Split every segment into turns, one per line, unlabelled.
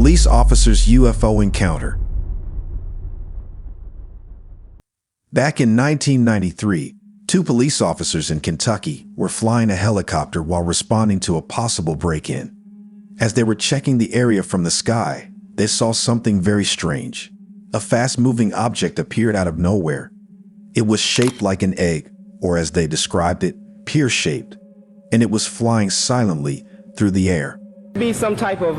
Police officers' UFO encounter. Back in 1993, two police officers in Kentucky were flying a helicopter while responding to a possible break-in. As they were checking the area from the sky, they saw something very strange. A fast-moving object appeared out of nowhere. It was shaped like an egg, or as they described it, pear-shaped, and it was flying silently through the air.
Be some type of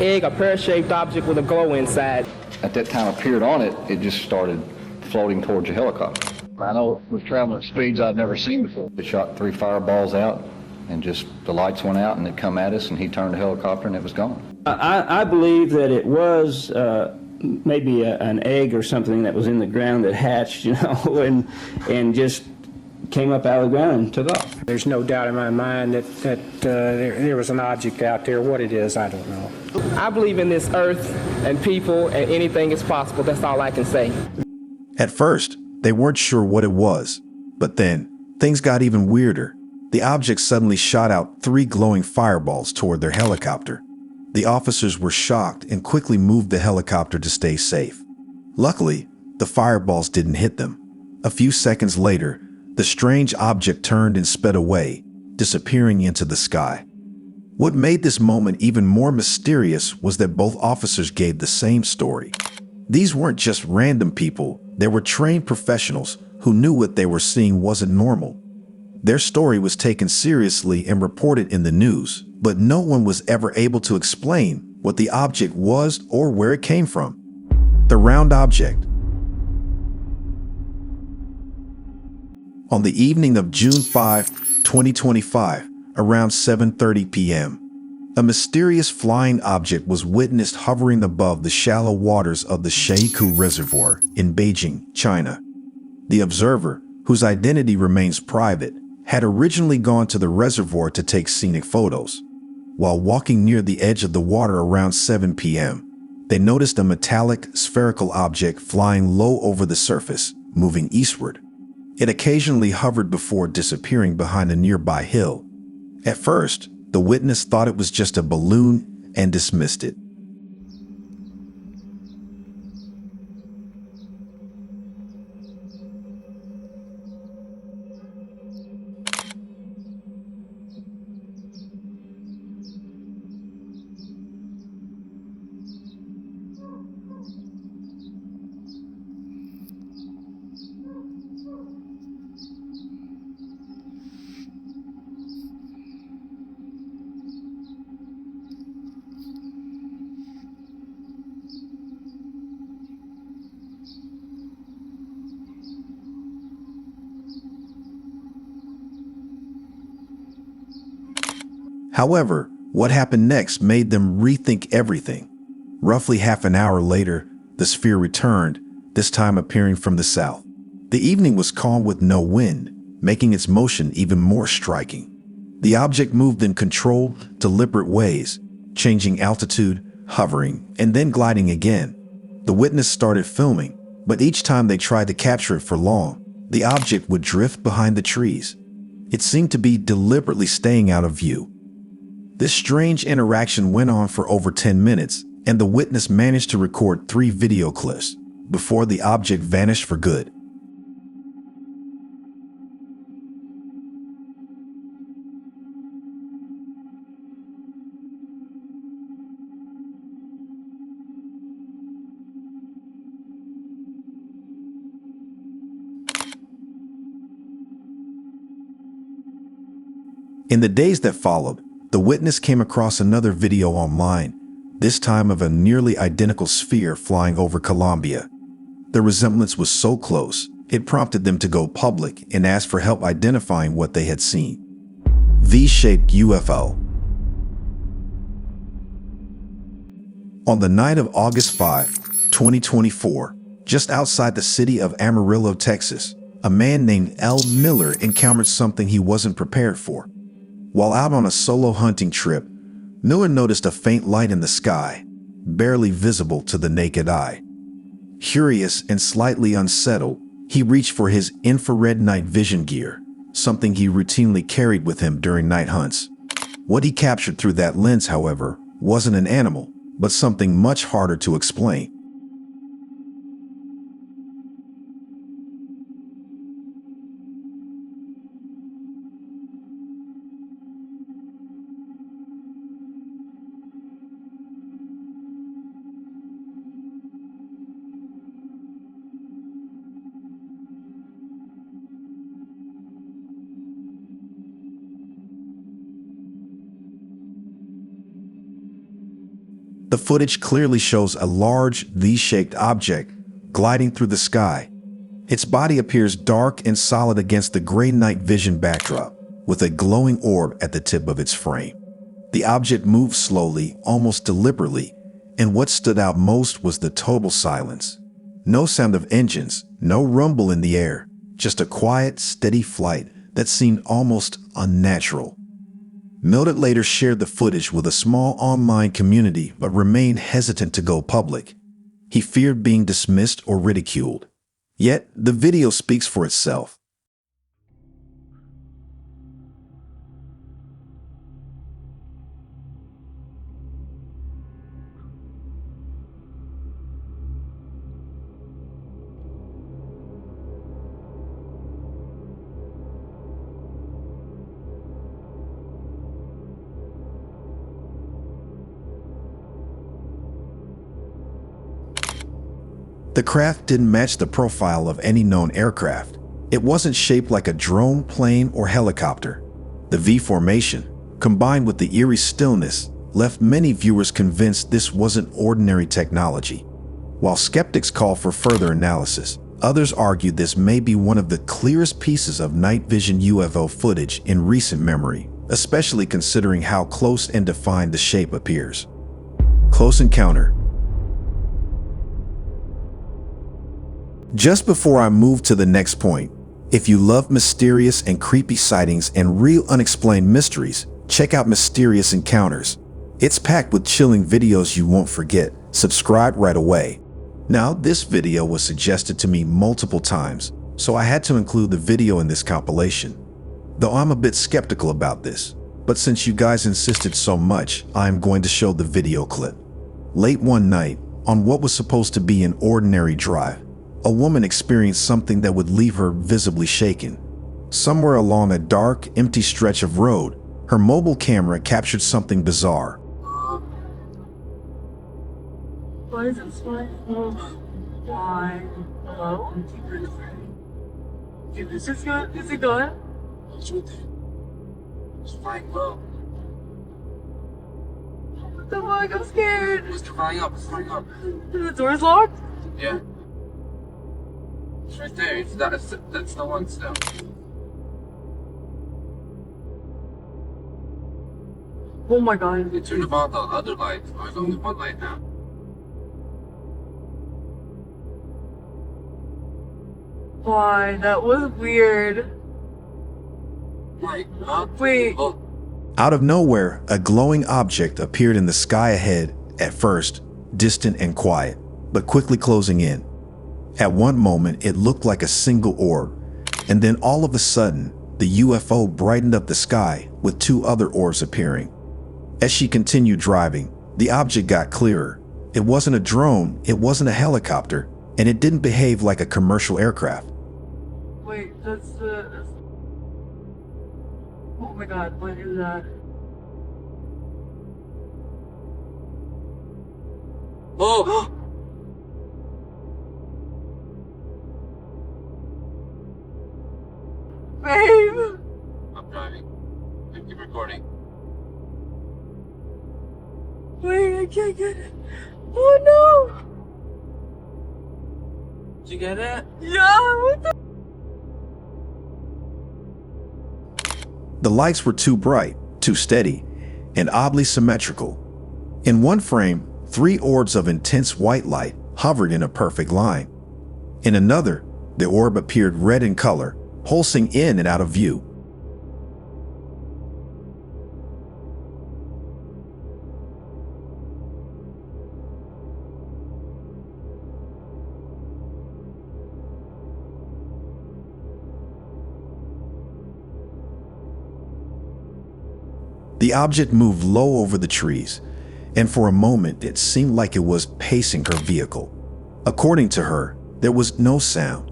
egg, a pear-shaped object with a glow inside.
At that time it appeared on it, it just started floating towards the helicopter. I know it was traveling at speeds I'd never seen before. It shot 3 fireballs out, and just the lights went out, and it come at us, and he turned the helicopter, and it was gone.
I believe that it was maybe an egg or something that was in the ground that hatched, and just came up out of the ground and took off.
There's no doubt in my mind that there was an object out there. What it is, I don't know.
I believe in this earth and people, and anything is possible. That's all I can say.
At first, they weren't sure what it was, but then things got even weirder. The object suddenly shot out 3 glowing fireballs toward their helicopter. The officers were shocked and quickly moved the helicopter to stay safe. Luckily, the fireballs didn't hit them. A few seconds later, the strange object turned and sped away, disappearing into the sky. What made this moment even more mysterious was that both officers gave the same story. These weren't just random people, they were trained professionals who knew what they were seeing wasn't normal. Their story was taken seriously and reported in the news, but no one was ever able to explain what the object was or where it came from. The round object. On the evening of June 5, 2025, around 7:30 p.m., a mysterious flying object was witnessed hovering above the shallow waters of the Sheikou Reservoir in Beijing, China. The observer, whose identity remains private, had originally gone to the reservoir to take scenic photos. While walking near the edge of the water around 7 p.m., they noticed a metallic, spherical object flying low over the surface, moving eastward. It occasionally hovered before disappearing behind a nearby hill. At first, the witness thought it was just a balloon and dismissed it. However, what happened next made them rethink everything. Roughly half an hour later, the sphere returned, this time appearing from the south. The evening was calm with no wind, making its motion even more striking. The object moved in controlled, deliberate ways, changing altitude, hovering, and then gliding again. The witness started filming, but each time they tried to capture it for long, the object would drift behind the trees. It seemed to be deliberately staying out of view. This strange interaction went on for over 10 minutes, and the witness managed to record 3 video clips before the object vanished for good. In the days that followed, the witness came across another video online, this time of a nearly identical sphere flying over Colombia. The resemblance was so close, it prompted them to go public and ask for help identifying what they had seen. V-shaped UFO. On the night of August 5, 2024, just outside the city of Amarillo, Texas, a man named L. Miller encountered something he wasn't prepared for. While out on a solo hunting trip, Miller noticed a faint light in the sky, barely visible to the naked eye. Curious and slightly unsettled, he reached for his infrared night vision gear, something he routinely carried with him during night hunts. What he captured through that lens, however, wasn't an animal, but something much harder to explain. The footage clearly shows a large, V-shaped object gliding through the sky. Its body appears dark and solid against the gray night vision backdrop, with a glowing orb at the tip of its frame. The object moved slowly, almost deliberately, and what stood out most was the total silence. No sound of engines, no rumble in the air, just a quiet, steady flight that seemed almost unnatural. Mildred later shared the footage with a small online community but remained hesitant to go public. He feared being dismissed or ridiculed. Yet, the video speaks for itself. The craft didn't match the profile of any known aircraft. It wasn't shaped like a drone, plane, or helicopter. The V formation, combined with the eerie stillness, left many viewers convinced this wasn't ordinary technology. While skeptics call for further analysis, others argue this may be one of the clearest pieces of night vision UFO footage in recent memory, especially considering how close and defined the shape appears. Close encounter. Just before I move to the next point, if you love mysterious and creepy sightings and real unexplained mysteries, check out Mysterious Encounters. It's packed with chilling videos you won't forget. Subscribe right away. Now, this video was suggested to me multiple times, so I had to include the video in this compilation. Though I'm a bit skeptical about this, but since you guys insisted so much, I am going to show the video clip. Late one night, on what was supposed to be an ordinary drive, a woman experienced something that would leave her visibly shaken. Somewhere along a dark, empty stretch of road, her mobile camera captured something bizarre.
Why is it flying? Why? Hello? Dude, this is good. Is it good? It's right there. It's flying low. What the fuck? I'm scared. It's flying up. It's flying up. The door's locked? Yeah. It's right there. That's the one still. Oh my god. They turned about the other lights. There's only one light now. Why? That was weird. Wait.
Out of nowhere, a glowing object appeared in the sky ahead, at first distant and quiet, but quickly closing in. At one moment, it looked like a single orb, and then all of a sudden, the UFO brightened up the sky with two other orbs appearing. As she continued driving, the object got clearer. It wasn't a drone, it wasn't a helicopter, and it didn't behave like a commercial aircraft.
Wait, that's the... Oh my god, what is that? Oh! Babe! I'm driving. I keep recording. Wait, I can't get it. Oh no! Did you get it? Yeah, what the?
The lights were too bright, too steady, and oddly symmetrical. In one frame, 3 orbs of intense white light hovered in a perfect line. In another, the orb appeared red in color, pulsing in and out of view. The object moved low over the trees, and for a moment it seemed like it was pacing her vehicle. According to her, there was no sound.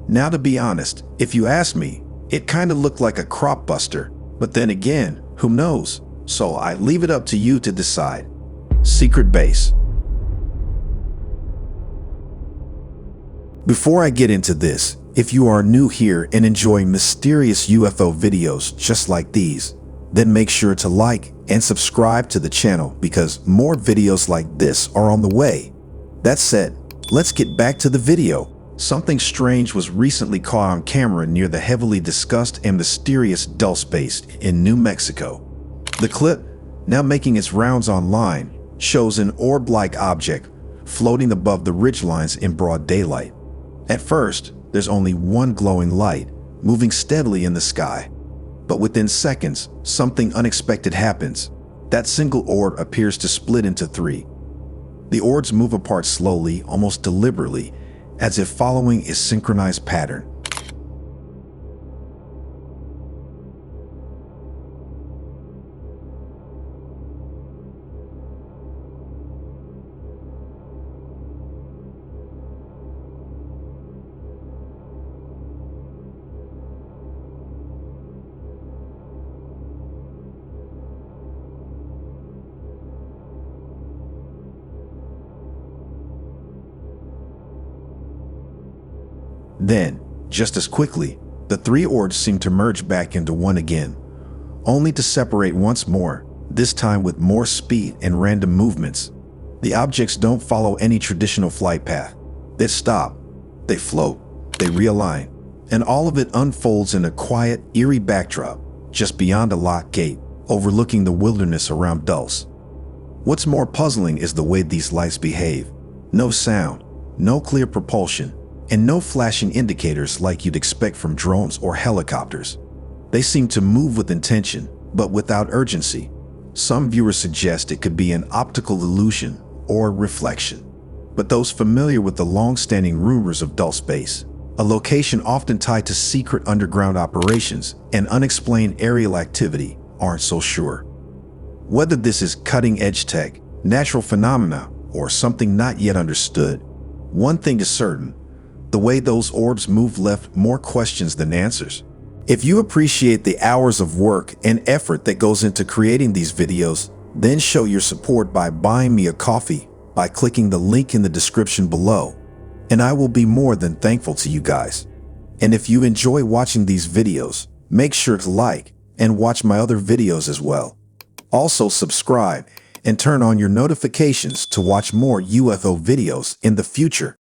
Now, to be honest, if you ask me, it kind of looked like a crop buster, but then again, who knows? So I leave it up to you to decide. Secret base. Before I get into this, if you are new here and enjoy mysterious UFO videos just like these, then make sure to like and subscribe to the channel because more videos like this are on the way. That said, let's get back to the video. Something strange was recently caught on camera near the heavily discussed and mysterious Dulce Base in New Mexico. The clip, now making its rounds online, shows an orb-like object floating above the ridgelines in broad daylight. At first, there's only one glowing light, moving steadily in the sky. But within seconds, something unexpected happens. That single orb appears to split into three. The orbs move apart slowly, almost deliberately, as if following a synchronized pattern. Then, just as quickly, the three orbs seem to merge back into one again, only to separate once more, this time with more speed and random movements. The objects don't follow any traditional flight path. They stop, they float, they realign, and all of it unfolds in a quiet, eerie backdrop just beyond a locked gate, overlooking the wilderness around Dulce. What's more puzzling is the way these lights behave. No sound, no clear propulsion, and no flashing indicators like you'd expect from drones or helicopters. They seem to move with intention, but without urgency. Some viewers suggest it could be an optical illusion or reflection. But those familiar with the long-standing rumors of Dulce Base, a location often tied to secret underground operations and unexplained aerial activity, aren't so sure. Whether this is cutting-edge tech, natural phenomena, or something not yet understood, one thing is certain: the way those orbs move left more questions than answers. If you appreciate the hours of work and effort that goes into creating these videos, then show your support by buying me a coffee by clicking the link in the description below, and I will be more than thankful to you guys. And if you enjoy watching these videos, make sure to like and watch my other videos as well. Also subscribe and turn on your notifications to watch more UFO videos in the future.